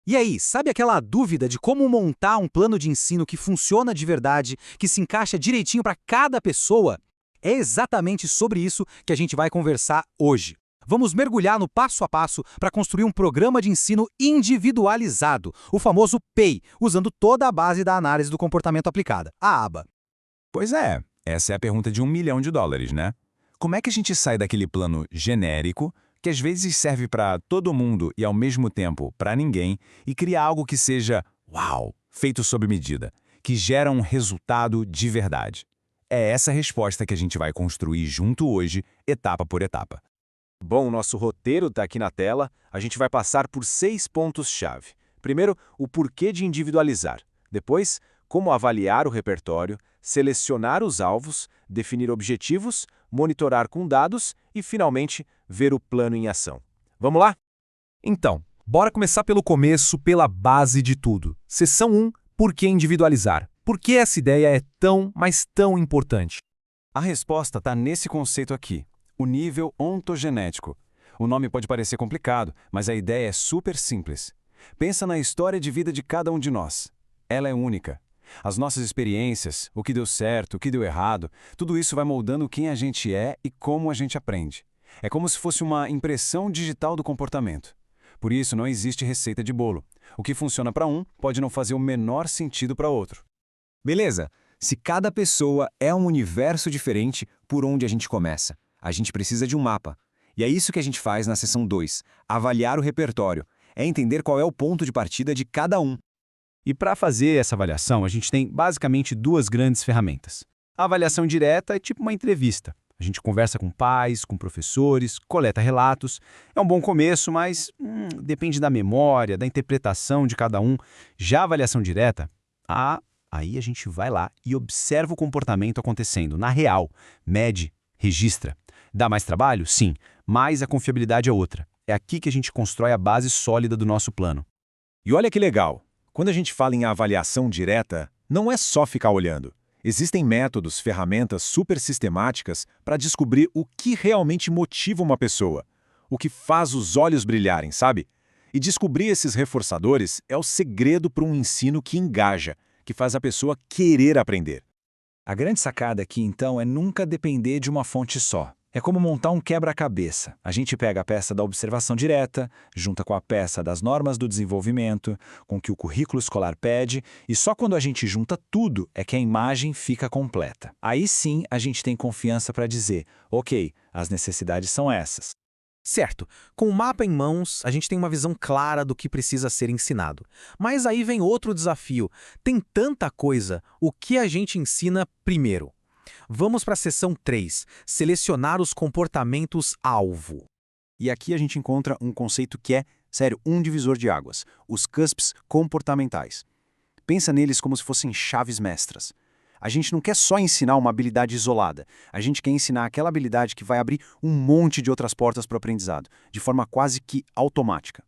E aí, sabe aquela dúvida de como montar um plano de ensino que funciona de verdade, que se encaixa direitinho para cada pessoa? É exatamente sobre isso que a gente vai conversar hoje. Vamos mergulhar no passo a passo para construir um programa de ensino individualizado, o famoso PEI, usando toda a base da análise do comportamento aplicada, a ABA. Pois é, essa é a pergunta de US$ 1 milhão, né? Como é que a gente sai daquele plano genérico, que às vezes serve para todo mundo e ao mesmo tempo para ninguém, e cria algo que seja, uau, feito sob medida, que gera um resultado de verdade? É essa resposta que a gente vai construir junto hoje, etapa por etapa. Bom, o nosso roteiro está aqui na tela. A gente vai passar por 6 pontos-chave. Primeiro, o porquê de individualizar. Depois, como avaliar o repertório, selecionar os alvos, definir objetivos, monitorar com dados e, finalmente, ver o plano em ação. Vamos lá? Então, bora começar pelo começo, pela base de tudo. Seção 1, por que individualizar? Por que essa ideia é tão, mas tão importante? A resposta está nesse conceito aqui, o nível ontogenético. O nome pode parecer complicado, mas a ideia é super simples. Pensa na história de vida de cada um de nós. Ela é única. As nossas experiências, o que deu certo, o que deu errado, tudo isso vai moldando quem a gente é e como a gente aprende. É como se fosse uma impressão digital do comportamento. Por isso, não existe receita de bolo. O que funciona para um pode não fazer o menor sentido para outro. Beleza, se cada pessoa é um universo diferente, por onde a gente começa? A gente precisa de um mapa. E é isso que a gente faz na seção 2, avaliar o repertório. É entender qual é o ponto de partida de cada um. E para fazer essa avaliação, a gente tem basicamente duas grandes ferramentas. A avaliação direta é tipo uma entrevista. A gente conversa com pais, com professores, coleta relatos. É um bom começo, mas depende da memória, da interpretação de cada um. Já a avaliação direta, aí a gente vai lá e observa o comportamento acontecendo na real, mede, registra. Dá mais trabalho? Sim, mas a confiabilidade é outra. É aqui que a gente constrói a base sólida do nosso plano. E olha que legal! Quando a gente fala em avaliação direta, não é só ficar olhando. Existem métodos, ferramentas super sistemáticas para descobrir o que realmente motiva uma pessoa, o que faz os olhos brilharem, sabe? E descobrir esses reforçadores é o segredo para um ensino que engaja, que faz a pessoa querer aprender. A grande sacada aqui, então, é nunca depender de uma fonte só. É como montar um quebra-cabeça. A gente pega a peça da observação direta, junta com a peça das normas do desenvolvimento, com o que o currículo escolar pede, e só quando a gente junta tudo é que a imagem fica completa. Aí sim a gente tem confiança para dizer, ok, as necessidades são essas. Certo, com o mapa em mãos, a gente tem uma visão clara do que precisa ser ensinado. Mas aí vem outro desafio. Tem tanta coisa, o que a gente ensina primeiro? Vamos para a seção 3, selecionar os comportamentos-alvo. E aqui a gente encontra um conceito que é, sério, um divisor de águas, os CUSPs comportamentais. Pensa neles como se fossem chaves mestras. A gente não quer só ensinar uma habilidade isolada, a gente quer ensinar aquela habilidade que vai abrir um monte de outras portas para o aprendizado, de forma quase que automática.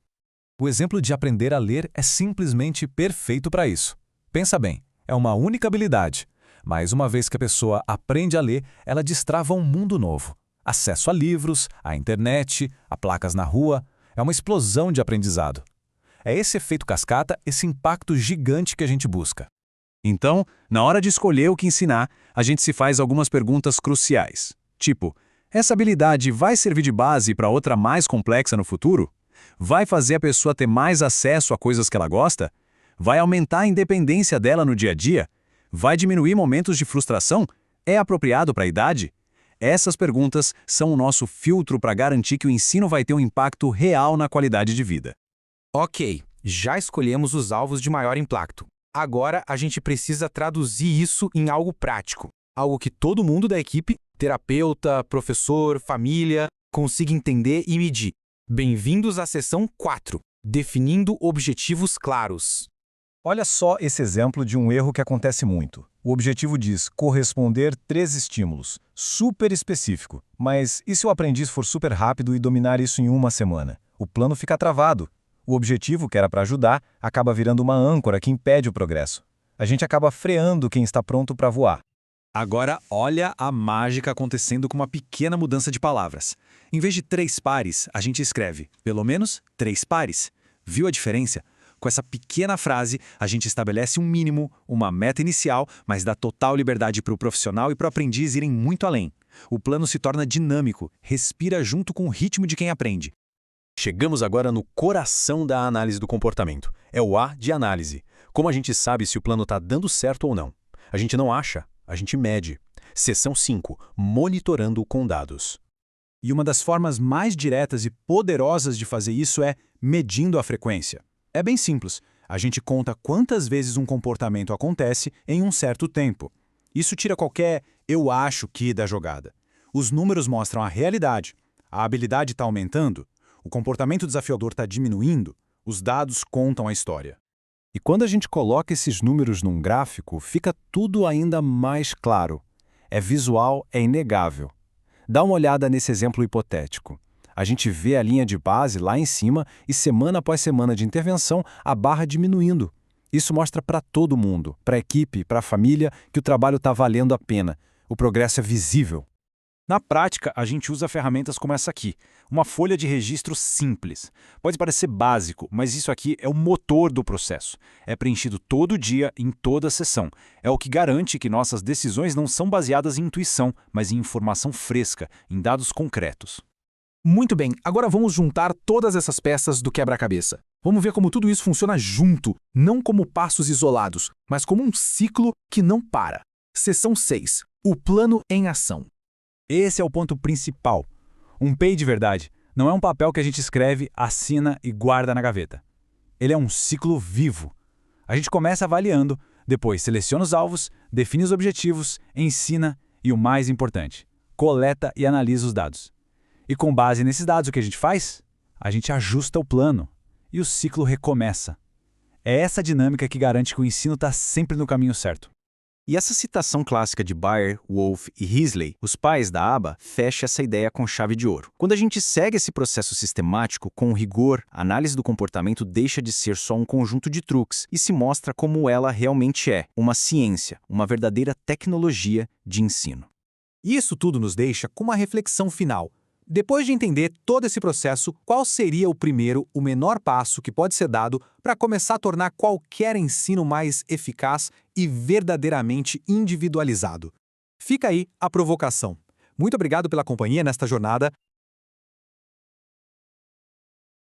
O exemplo de aprender a ler é simplesmente perfeito para isso. Pensa bem, é uma única habilidade. Mas uma vez que a pessoa aprende a ler, ela destrava um mundo novo. Acesso a livros, à internet, a placas na rua. É uma explosão de aprendizado. É esse efeito cascata, esse impacto gigante que a gente busca. Então, na hora de escolher o que ensinar, a gente se faz algumas perguntas cruciais. Tipo, essa habilidade vai servir de base para outra mais complexa no futuro? Vai fazer a pessoa ter mais acesso a coisas que ela gosta? Vai aumentar a independência dela no dia a dia? Vai diminuir momentos de frustração? É apropriado para a idade? Essas perguntas são o nosso filtro para garantir que o ensino vai ter um impacto real na qualidade de vida. Ok, já escolhemos os alvos de maior impacto. Agora a gente precisa traduzir isso em algo prático. Algo que todo mundo da equipe, terapeuta, professor, família, consiga entender e medir. Bem-vindos à seção 4, definindo objetivos claros. Olha só esse exemplo de um erro que acontece muito. O objetivo diz corresponder 3 estímulos, super específico. Mas e se o aprendiz for super rápido e dominar isso em uma semana? O plano fica travado. O objetivo, que era para ajudar, acaba virando uma âncora que impede o progresso. A gente acaba freando quem está pronto para voar. Agora, olha a mágica acontecendo com uma pequena mudança de palavras. Em vez de 3 pares, a gente escreve, pelo menos, 3 pares. Viu a diferença? Com essa pequena frase, a gente estabelece um mínimo, uma meta inicial, mas dá total liberdade para o profissional e para o aprendiz irem muito além. O plano se torna dinâmico, respira junto com o ritmo de quem aprende. Chegamos agora no coração da análise do comportamento. É o A de análise. Como a gente sabe se o plano está dando certo ou não? A gente não acha, a gente mede. Seção 5. Monitorando com dados. E uma das formas mais diretas e poderosas de fazer isso é medindo a frequência. É bem simples. A gente conta quantas vezes um comportamento acontece em um certo tempo. Isso tira qualquer "eu acho que" da jogada. Os números mostram a realidade. A habilidade está aumentando, o comportamento desafiador está diminuindo, os dados contam a história. E quando a gente coloca esses números num gráfico, fica tudo ainda mais claro. É visual, é inegável. Dá uma olhada nesse exemplo hipotético. A gente vê a linha de base lá em cima e semana após semana de intervenção, a barra diminuindo. Isso mostra para todo mundo, para a equipe, para a família, que o trabalho está valendo a pena. O progresso é visível. Na prática, a gente usa ferramentas como essa aqui, uma folha de registro simples. Pode parecer básico, mas isso aqui é o motor do processo. É preenchido todo dia, em toda sessão. É o que garante que nossas decisões não são baseadas em intuição, mas em informação fresca, em dados concretos. Muito bem, agora vamos juntar todas essas peças do quebra-cabeça. Vamos ver como tudo isso funciona junto, não como passos isolados, mas como um ciclo que não para. Seção 6. O plano em ação. Esse é o ponto principal. Um PEI de verdade não é um papel que a gente escreve, assina e guarda na gaveta. Ele é um ciclo vivo. A gente começa avaliando, depois seleciona os alvos, define os objetivos, ensina e, o mais importante, coleta e analisa os dados. E com base nesses dados, o que a gente faz? A gente ajusta o plano e o ciclo recomeça. É essa dinâmica que garante que o ensino está sempre no caminho certo. E essa citação clássica de Bayer, Wolff e Risley, os pais da aba, fecha essa ideia com chave de ouro. Quando a gente segue esse processo sistemático com rigor, a análise do comportamento deixa de ser só um conjunto de truques e se mostra como ela realmente é, uma ciência, uma verdadeira tecnologia de ensino. E isso tudo nos deixa com uma reflexão final. Depois de entender todo esse processo, qual seria o primeiro, o menor passo que pode ser dado para começar a tornar qualquer ensino mais eficaz e verdadeiramente individualizado? Fica aí a provocação. Muito obrigado pela companhia nesta jornada